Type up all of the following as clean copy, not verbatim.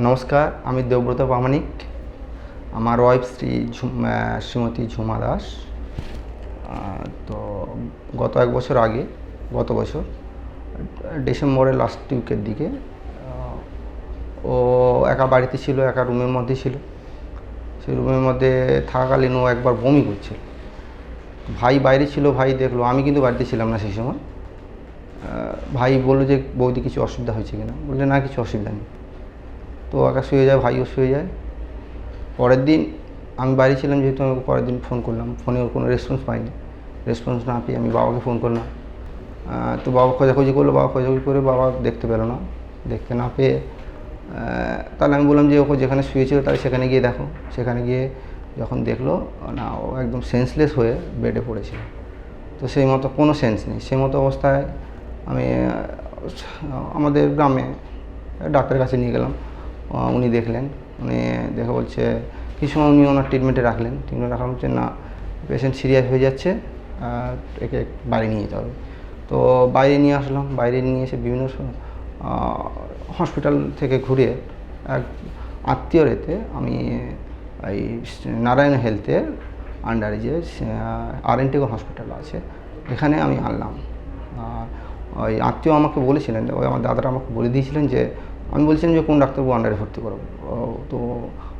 নমস্কার, আমি দেবব্রত প্রামাণিক। আমার ওয়াইফ শ্রীমতী ঝুমা দাস। তো গত এক বছর আগে, গত বছর ডিসেম্বরের লাস্ট উইকের দিকে ও একা বাড়িতে ছিল, একা রুমের মধ্যে ছিল। সেই রুমের মধ্যে থাকাকালীন ও একবার বমি করছিল। ভাই বাইরে ছিল, ভাই দেখলো, আমি কিন্তু বাড়িতে ছিলাম না সেই সময়। ভাই বললো যে বৌদি কিছু অসুবিধা হয়েছে কিনা, বললে না কিছু অসুবিধা নেই। তো একা শুয়ে যায়, ভাইও শুয়ে যায়। পরের দিন আমি বাড়ি ছিলাম, যেহেতু আমি পরের দিন ফোন করলাম, ফোনে ওর কোনো রেসপন্স পাইনি। রেসপন্স না পেয়ে আমি বাবাকে ফোন করলাম। তো বাবা খোঁজাখুঁজি করলো, বাবা খোঁজাখুঁজি করে বাবা দেখতে পেলো না। দেখতে না পেয়ে তাহলে আমি বললাম যে ওকে যেখানে শুয়েছিল তাহলে সেখানে গিয়ে দেখো। সেখানে গিয়ে যখন দেখলো না, ও একদম সেন্সলেস হয়ে বেডে পড়েছিল। তো সেই মতো কোনো সেন্স নেই। সেই মতো অবস্থায় আমি আমাদের গ্রামে ডাক্তারের কাছে নিয়ে গেলাম। উনি দেখলেন, উনি দেখে বলছে, কিছু সময় উনি ওনার ট্রিটমেন্টে রাখলেন। ট্রিটমেন্টে রাখা হচ্ছে না, পেশেন্ট সিরিয়াস হয়ে যাচ্ছে, একে বাইরে নিয়ে যেতে হবে। তো বাইরে নিয়ে আসলাম। বাইরে নিয়ে এসে বিভিন্ন হসপিটাল থেকে ঘুরে এক আত্মীয়র এতে আমি এই নারায়ণ হেলথের আন্ডারে যে আরএনটিগো হসপিটাল আছে, এখানে আমি আনলাম। ওই আত্মীয় আমাকে বলেছিলেন, ওই আমার দাদারা আমাকে বলে দিয়েছিলেন যে, আমি বলছিলাম যে কোন ডাক্তারবাবু আন্ডারে ভর্তি করবো। তো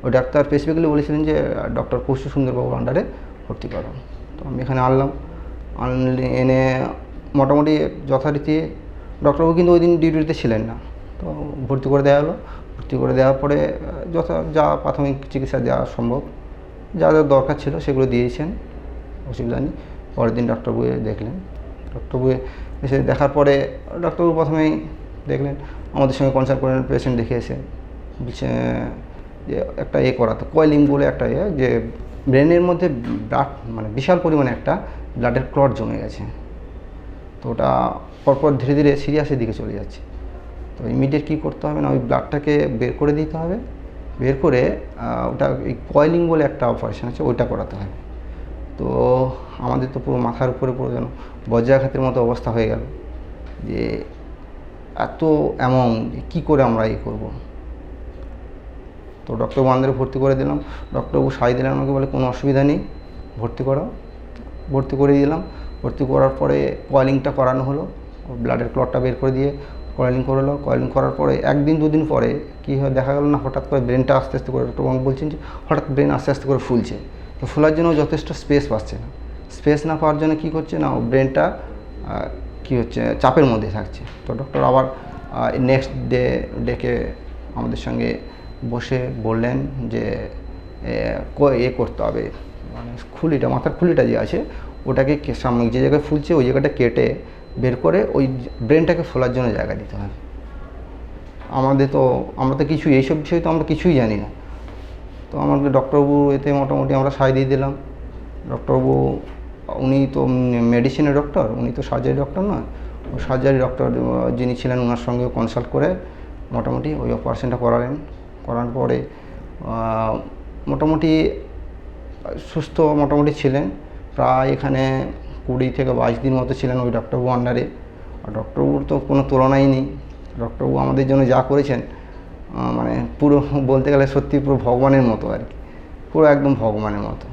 ওই ডাক্তার স্পেসিফিক্যালি বলেছিলেন যে ডক্টর কৌশিক সুন্দরবাবুর আন্ডারে ভর্তি করো। তো আমি এখানে আনলাম। এনে মোটামুটি যথারীতি ডক্টরবাবু কিন্তু ওই দিন ডিউটিতে ছিলেন না। তো ভর্তি করে দেওয়া হলো। ভর্তি করে দেওয়ার পরে যা প্রাথমিক চিকিৎসা দেওয়া সম্ভব, যা যা দরকার ছিল সেগুলো দিয়েছেন, অসুবিধা নেই। পরের দিন ডক্টরবাবু দেখলেন। ডক্টরবাবু এসে দেখার পরে ডক্টরবাবু প্রথমেই দেখলেন, আমাদের সঙ্গে কনসাল্ট করেন, পেশেন্ট দেখে এসে বলছে যে একটা করাতো, কয়েলিং বলে একটা যে ব্রেনের মধ্যে ব্লাড মানে বিশাল পরিমাণে একটা ব্লাডের ক্লট জমে গেছে। তো ওটা পরপর ধীরে ধীরে সিরিয়াসের দিকে চলে যাচ্ছে। তো ইমিডিয়েট কী করতে হবে না, ওই ব্লাডটাকে বের করে দিতে হবে। বের করে ওটা এই কয়েলিং বলে একটা অপারেশন আছে, ওইটা করাতে হবে। তো আমাদের তো পুরো মাথার উপরে পুরো যেন বজ্রাঘাতের মতো অবস্থা হয়ে গেল যে এত অ্যামাউন্ট কী করে আমরা করব। তো ডক্টরবাবু আন্ডারে ভর্তি করে দিলাম। ডক্টরবাবু সাই দিলেন আমাকে, বলে কোনো অসুবিধা নেই, ভর্তি করো। ভর্তি করে দিলাম। ভর্তি করার পরে কয়েলিংটা করানো হলো, ব্লাডের ক্লটটা বের করে দিয়ে কয়েলিং করলো। কয়েলিং করার পরে একদিন দুদিন পরে কী হয় দেখা গেল না, হঠাৎ করে ব্রেনটা আস্তে আস্তে করে, ডক্টরবাবু বলছেন যে হঠাৎ ব্রেন আস্তে আস্তে করে ফুলছে। তো ফোলার জন্য যথেষ্ট স্পেস পাচ্ছে না। স্পেস না পাওয়ার জন্য কী করছে না, ব্রেনটা কী হচ্ছে, চাপের মধ্যে থাকছে। তো ডক্টর আবার নেক্সট ডেকে আমাদের সঙ্গে বসে বললেন যে করতে হবে, মানে খুলিটা, মাথার খুলিটা যে আছে ওটাকে সামনে যে জায়গায় ফুলছে ওই জায়গাটা কেটে বের করে ওই ব্রেনটাকে ফোলার জন্য জায়গা দিতে হবে। আমরা তো কিছু এইসব বিষয়ে তো আমরা কিছুই জানি না। তো আমাকে ডক্টরবাবু এতে মোটামুটি আমরা সায় দিয়ে দিলাম। ডক্টরবাবু উনি তো মেডিসিনের ডক্টর, উনি তো সার্জারি ডক্টর নয়। ও সার্জারি ডক্টর যিনি ছিলেন ওনার সঙ্গে কনসাল্ট করে মোটামুটি ওই অপারেশনটা করালেন। করার পরে মোটামুটি সুস্থ মোটামুটি ছিলেন। প্রায় এখানে 20 থেকে 22 দিন মতো ছিলেন ওই ডক্টরবাবু আন্ডারে। আর ডক্টরবাবুর তো কোনো তুলনাই নেই। ডক্টরবাবু আমাদের জন্য যা করেছেন, মানে পুরো বলতে গেলে সত্যি পুরো ভগবানের মতো আর কি, পুরো একদম ভগবানের মতো।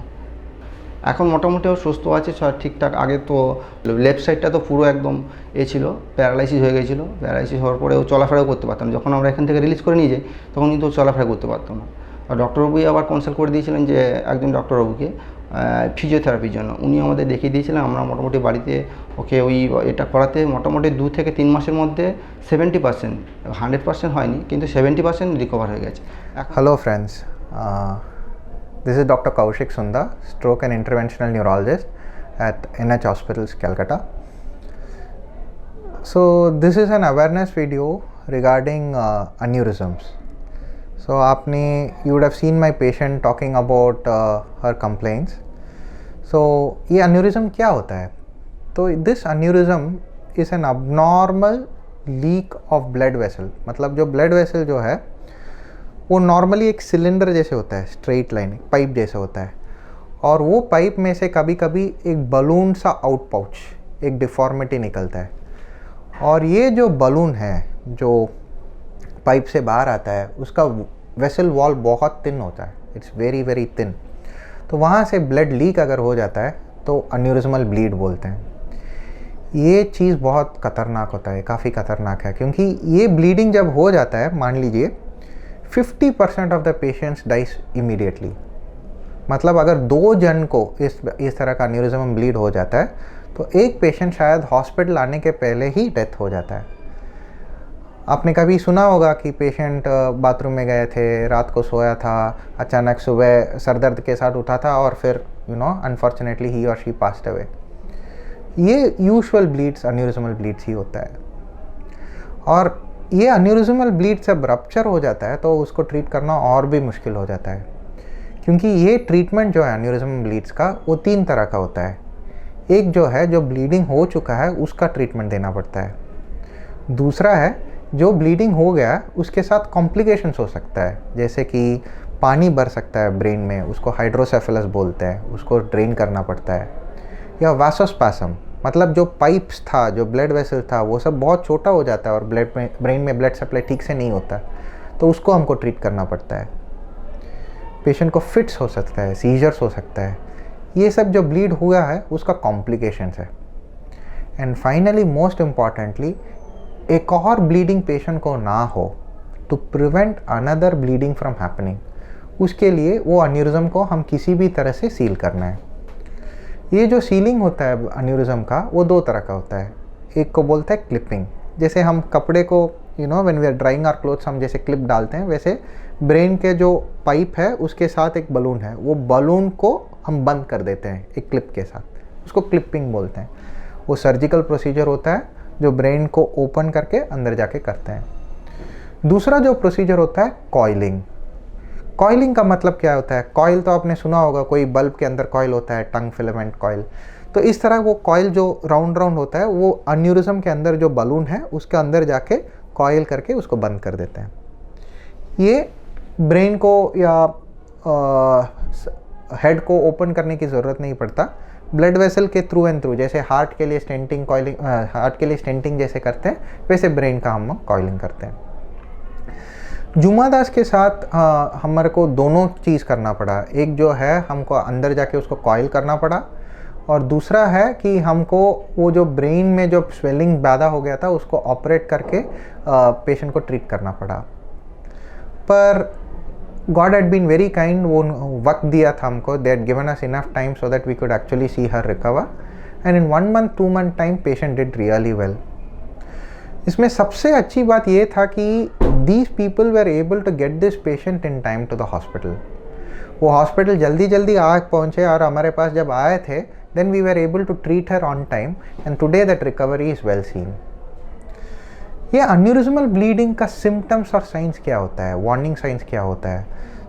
এখন মোটামুটি ও সুস্থ আছে ঠিকঠাক। আগে তো লেফট সাইডটা তো পুরো একদম ছিল, প্যারালাইসিস হয়ে গেছিলো। প্যারালাইসিস হওয়ার পরে ও চলাফেরাও করতে পারতাম না। যখন আমরা এখান থেকে রিলিজ করে নিয়ে যাই তখন কিন্তু ও চলাফেরা করতে পারতো না। আর ডক্টরবাবুই আবার কনসাল্ট করে দিয়েছিলেন যে একজন ডক্টরবাবুকে ফিজিওথেরাপির জন্য, উনি আমাদের দেখিয়ে দিয়েছিলেন। আমরা মোটামুটি বাড়িতে ওকে এটা করাতে মোটামুটি 2 থেকে 3 মাসের মধ্যে 70%, 100% হয়নি কিন্তু 70% রিকভার হয়ে গেছে। Hello friends, this is Dr. Kaushik Sundar, stroke and interventional neurologist at NH Hospitals, Calcutta. So this is an awareness video regarding aneurysms. So you would have seen my patient talking about her complaints. So ये aneurysm क्या होता है? तो this aneurysm is an abnormal leak of blood vessel. मतलब जो blood vessel जो है वो नॉर्मली एक सिलेंडर जैसे होता है, स्ट्रेट लाइन पाइप जैसा होता है, और वो पाइप में से कभी कभी एक बलून सा आउट पाउच, एक डिफॉर्मिटी निकलता है। और ये जो बलून है जो पाइप से बाहर आता है, उसका वेसल वॉल बहुत थिन होता है, इट्स वेरी वेरी थिन। तो वहाँ से ब्लड लीक अगर हो जाता है तो अन्यूरिज्मल ब्लीड बोलते हैं। ये चीज़ बहुत खतरनाक होता है, काफ़ी खतरनाक है, क्योंकि ये ब्लीडिंग जब हो जाता है, मान लीजिए 50% of the patients dies immediately. मतलब अगर 2 जन को इस तरह का अन्यूरिज्म ब्लीड हो जाता है तो एक पेशेंट शायद हॉस्पिटल आने के पहले ही डेथ हो जाता है। आपने कभी सुना होगा कि पेशेंट बाथरूम में गए थे, रात को सोया था, अचानक सुबह सर दर्द के साथ उठा था और फिर अनफॉर्चुनेटली ही और शी पास्ड अवे। ये यूजुअल ब्लीड्स अन्यूरिज्मल ब्लीड्स ही होता है। और ये अन्यूरिज्मल ब्लीड जब रप्चर हो जाता है तो उसको ट्रीट करना और भी मुश्किल हो जाता है, क्योंकि ये ट्रीटमेंट जो है अन्यूरिज्मल ब्लीड्स का वो 3 तरह का होता है। एक जो है जो ब्लीडिंग हो चुका है उसका ट्रीटमेंट देना पड़ता है। दूसरा है जो ब्लीडिंग हो गया उसके साथ कॉम्प्लिकेशंस हो सकता है, जैसे कि पानी भर सकता है ब्रेन में, उसको हाइड्रोसेफेलस बोलते हैं, उसको ड्रेन करना पड़ता है। या वासोस्पासम, मतलब जो पाइप्स था, जो ब्लड वेसल था, वो सब बहुत छोटा हो जाता है और ब्रेन में ब्लड सप्लाई ठीक से नहीं होता, तो उसको हमको ट्रीट करना पड़ता है। पेशेंट को फिट्स हो सकता है, सीजर्स हो सकता है। ये सब जो ब्लीड हुआ है उसका कॉम्प्लिकेशंस है। एंड फाइनली मोस्ट इम्पॉर्टेंटली, एक और ब्लीडिंग पेशेंट को ना हो, to prevent another bleeding from happening, उसके लिए वो अन्यूरिज्म को हम किसी भी तरह से सील करना है। ये जो सीलिंग होता है अन्यूरिज्म का वो 2 तरह का होता है। एक को बोलते हैं क्लिपिंग, जैसे हम कपड़े को when we are drying our clothes हम जैसे क्लिप डालते हैं, वैसे ब्रेन के जो पाइप है उसके साथ एक बलून है, वो बलून को हम बंद कर देते हैं एक क्लिप के साथ, उसको क्लिपिंग बोलते हैं। वो सर्जिकल प्रोसीजर होता है जो ब्रेन को ओपन करके अंदर जाके करते हैं। दूसरा जो प्रोसीजर होता है कॉइलिंग। कॉइलिंग का मतलब क्या होता है? कॉइल तो आपने सुना होगा, कोई बल्ब के अंदर कॉइल होता है, टंग फिलामेंट कॉइल। तो इस तरह वो कॉइल जो राउंड राउंड होता है वो अन्यूरिज्म के अंदर जो बलून है उसके अंदर जाके कॉइल करके उसको बंद कर देते हैं। ये ब्रेन को या हेड को ओपन करने की ज़रूरत नहीं पड़ता, ब्लड वेसल के थ्रू एंड थ्रू, जैसे हार्ट के लिए स्टेंटिंग कॉइलिंग, हार्ट के लिए स्टेंटिंग जैसे करते हैं वैसे ब्रेन का हम कॉइलिंग करते हैं। जुमादास के साथ हमारे को दोनों चीज़ करना पड़ा। एक जो है हमको अंदर जाके उसको कॉइल करना पड़ा, और दूसरा है कि हमको वो जो ब्रेन में जो स्वेलिंग पैदा हो गया था उसको ऑपरेट करके पेशेंट को ट्रीट करना पड़ा। पर God had been very kind, वो वक्त दिया था हमको, they had given us enough time so that we could actually see her recover, and in 1 month 2 month time patient did really well. इसमें सबसे अच्छी बात ये था कि these people were able to get this patient in time to the hospital. वो hospital जल्दी जल्दी आ पहुँचे और हमारे पास जब आए थे then we were able to treat her on time, and today that recovery is well seen. ये अन्यूरिज्मल ब्लीडिंग का सिम्टम्स और साइंस क्या होता है, वार्निंग साइंस क्या होता है?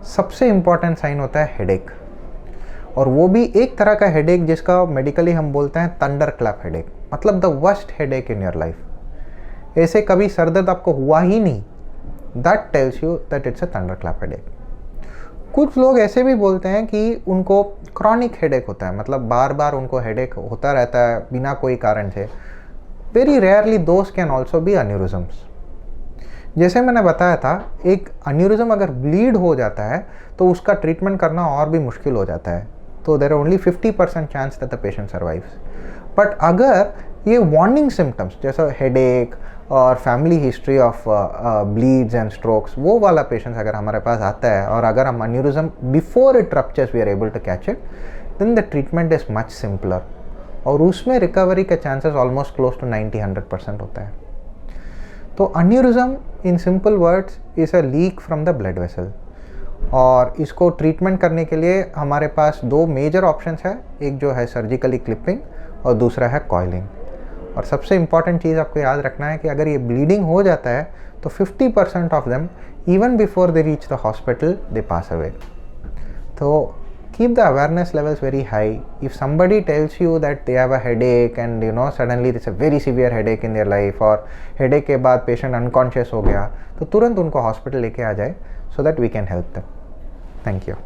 सबसे इम्पॉर्टेंट साइन होता है हेडेक, और वो भी एक तरह का हेडेक जिसका मेडिकली हम बोलते हैं थंडर क्लैप हेडेक, मतलब the worst headache in your life. ऐसे कभी सर दर्द आपको हुआ ही नहीं, that tells you that it's a thunder clap headache. कुछ लोग ऐसे भी बोलते हैं कि उनको क्रॉनिक हेडेक होता है, मतलब बार बार उनको हेडेक होता रहता है बिना कोई कारण से। Very rarely those can also be aneurysms. जैसे मैंने बताया था, एक अन्यूरिज्म अगर ब्लीड हो जाता है तो उसका ट्रीटमेंट करना और भी मुश्किल हो जाता है, तो there are only 50% chance that the patient survives. But अगर ये वार्निंग सिम्टम्स जैसा हेडेक और family history of bleeds and strokes, वो वाला पेशेंट अगर हमारे पास आता है और अगर हम aneurysm before it ruptures we are able to catch it, then the treatment is much simpler, और उसमें रिकवरी के चांसेस ऑलमोस्ट क्लोज टू 90-100% होता है। तो aneurysm in simple words is a leak from the blood vessel, और इसको treatment करने के लिए हमारे पास 2 मेजर ऑप्शंस है, एक जो है सर्जिकली क्लिपिंग और दूसरा है कॉइलिंग। और सबसे इम्पॉर्टेंट चीज़ आपको याद रखना है कि अगर ये ब्लीडिंग हो जाता है तो 50% of them even before they reach the hospital they pass away. तो keep the awareness levels very high. If somebody tells you that they have a headache and suddenly it's a very severe headache in their life, और headache के बाद patient unconscious हो गया, तो तुरंत उनको hospital लेके आ जाए so that we can help them. Thank you.